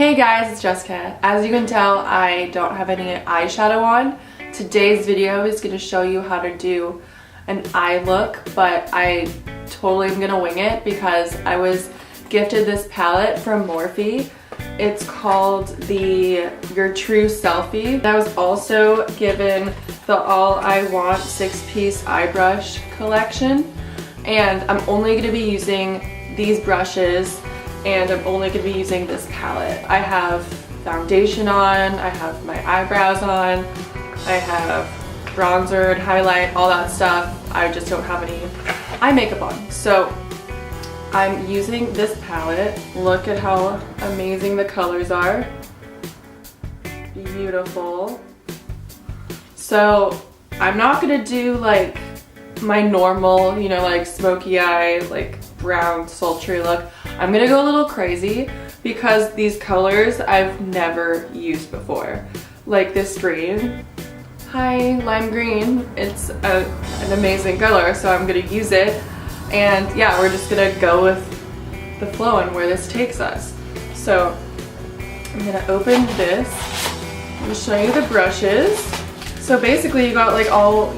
Hey guys, it's Jessica. As you can tell, I don't have any eyeshadow on. Today's video is going to show you how to do an eye look, but I totally am going to wing it because I was gifted this palette from Morphe. It's called your True Selfie. I was also given the All I Want 6-piece eye brush collection, and I'm only going to be using these brushes, and I'm only going to be using this palette. I have foundation on, I have my eyebrows on, I have bronzer and highlight, all that stuff. I just don't have any eye makeup on. So I'm using this palette. Look at how amazing the colors are. Beautiful. So I'm not going to do like my normal, you know, like smoky eye, like brown sultry look. I'm gonna go a little crazy because these colors I've never used before. Like this green, hi, lime green, it's an amazing color, so I'm gonna use it. And yeah, we're just gonna go with the flow and where this takes us. So I'm gonna open this and show you the brushes. So basically you got like all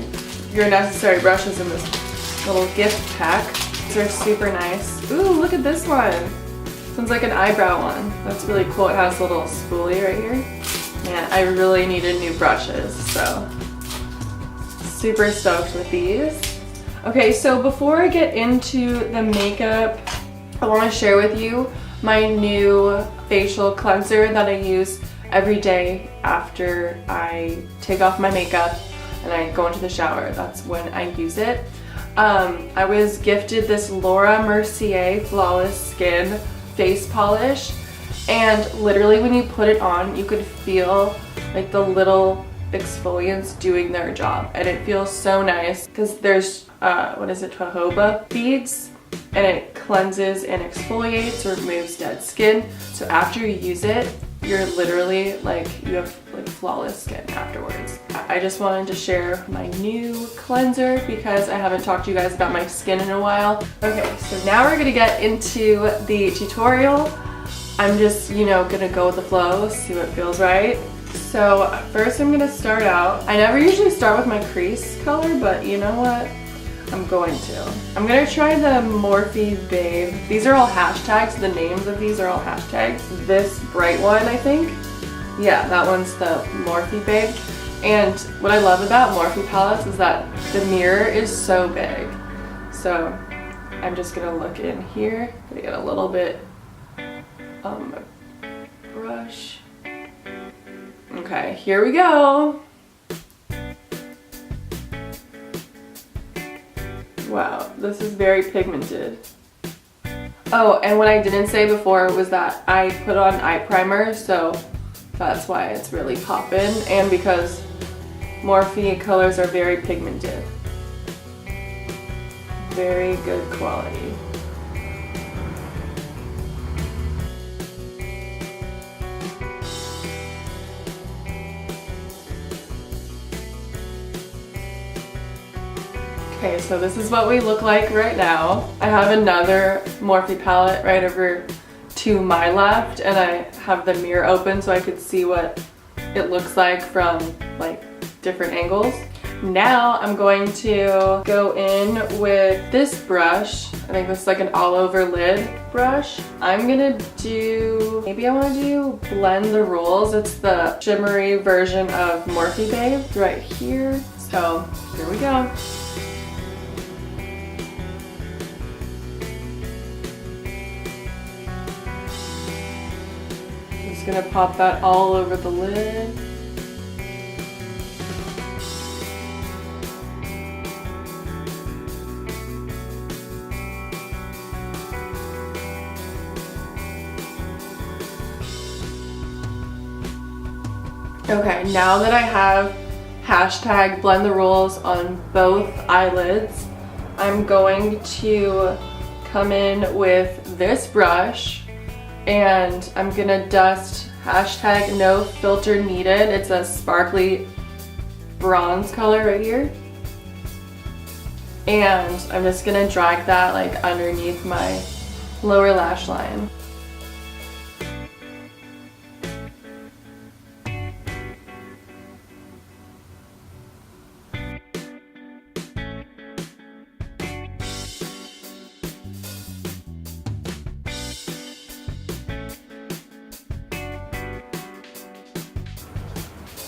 your necessary brushes in this little gift pack. These are super nice. Ooh, look at this one. This one's like an eyebrow one. That's really cool. It has a little spoolie right here. Man, I really needed new brushes, so super stoked with these. Okay, so before I get into the makeup, I want to share with you my new facial cleanser that I use every day after I take off my makeup and I go into the shower. That's when I use it. I was gifted this MERCIER Flawless Skin face polish, and literally when you put it on, you could feel like the little exfoliants doing their job, and it feels so nice because there's what is it, jojoba beads, and it cleanses and exfoliates or removes dead skin. So after you use it, you're literally like, you have like flawless skin afterwards. I just wanted to share my new cleanser because I haven't talked to you guys about my skin in a while. Okay, so now we're gonna get into the tutorial. I'm just, you know, gonna go with the flow, see what feels right. So first I'm gonna start out. I never usually start with my crease color, but you know what? I'm going to. I'm gonna try the Morphe Babe. These are all hashtags. The names of these are all hashtags. This bright one, I think. Yeah, that one's the Morphe Babe. And what I love about Morphe palettes is that the mirror is so big. So I'm just gonna look in here. Gonna get a little bit brush. Okay, here we go. Wow, this is very pigmented. Oh, and what I didn't say before was that I put on eye primer, so that's why it's really poppin', and because Morphe colors are very pigmented. Very good quality. Okay, so this is what we look like right now. I have another Morphe palette right over to my left, and I have the mirror open so I could see what it looks like from like different angles. Now I'm going to go in with this brush. I think this is like an all-over lid brush. I'm gonna do, maybe I want to do Blend the Rules. It's the shimmery version of Morphe Babe right here. So here we go. Gonna pop that all over the lid. Okay, now that I have hashtag Blend the Rules on both eyelids, I'm going to come in with this brush, and I'm gonna dust hashtag no filter needed. It's a sparkly bronze color right here. And I'm just gonna drag that like underneath my lower lash line.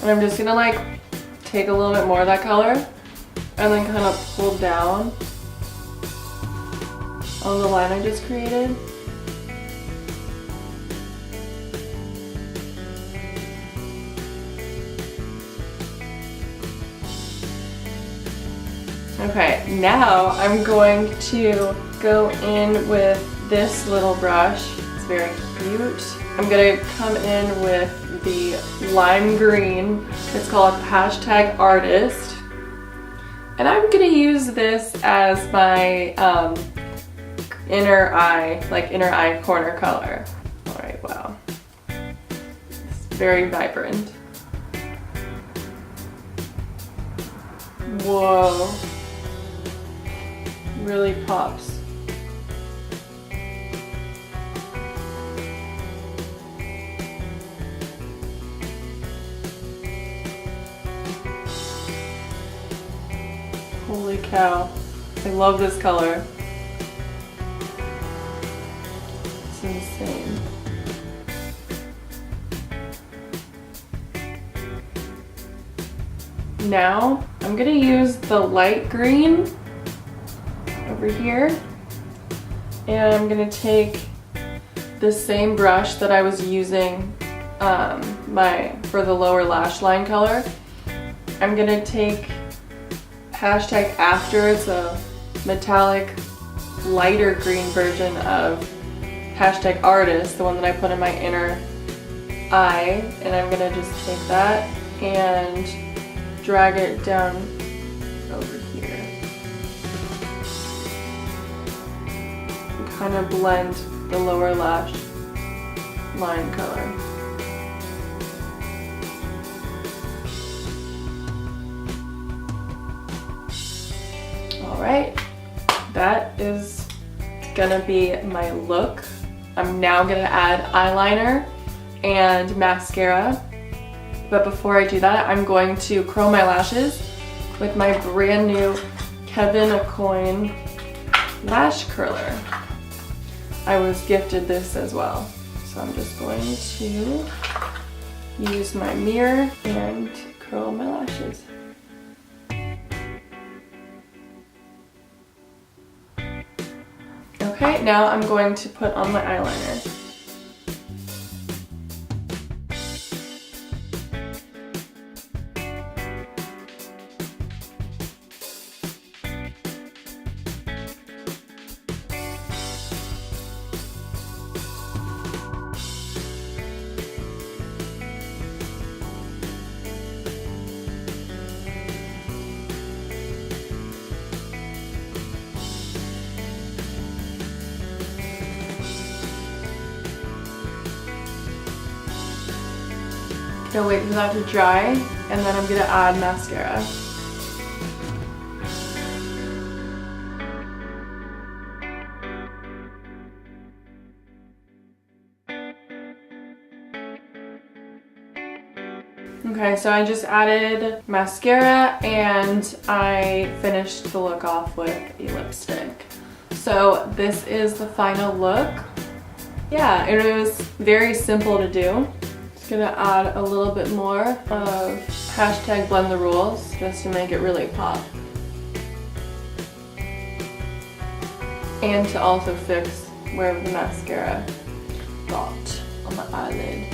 And I'm just gonna like take a little bit more of that color and then kind of pull down on the line I just created. Okay, now I'm going to go in with this little brush. It's very cute. I'm gonna come in with the lime green. It's called #Artist. And I'm gonna use this as my inner eye corner color. All right, wow. It's very vibrant. Whoa. Really pops. Holy cow. I love this color. It's insane. Now, I'm gonna use the light green over here, and I'm gonna take the same brush that I was using for the lower lash line color. I'm gonna take #After. It's a metallic lighter green version of #Artist, the one that I put in my inner eye, and I'm gonna just take that and drag it down over here. Kind of blend the lower lash line color. All right, that is gonna be my look. I'm now gonna add eyeliner and mascara. But before I do that, I'm going to curl my lashes with my brand new AUCOIN lash curler. I was gifted this as well. So I'm just going to use my mirror and curl my lashes. Okay, now I'm going to put on my eyeliner. Gonna wait for that to dry, and then I'm gonna add mascara. Okay, so I just added mascara and I finished the look off with a lipstick. So this is the final look. Yeah, it was very simple to do. Gonna add a little bit more of #BlendTheRules just to make it really pop. And to also fix where the mascara got on the eyelid.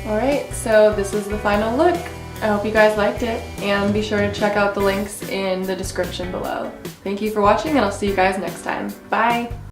Alright, so this is the final look. I hope you guys liked it, and be sure to check out the links in the description below. Thank you for watching, and I'll see you guys next time. Bye!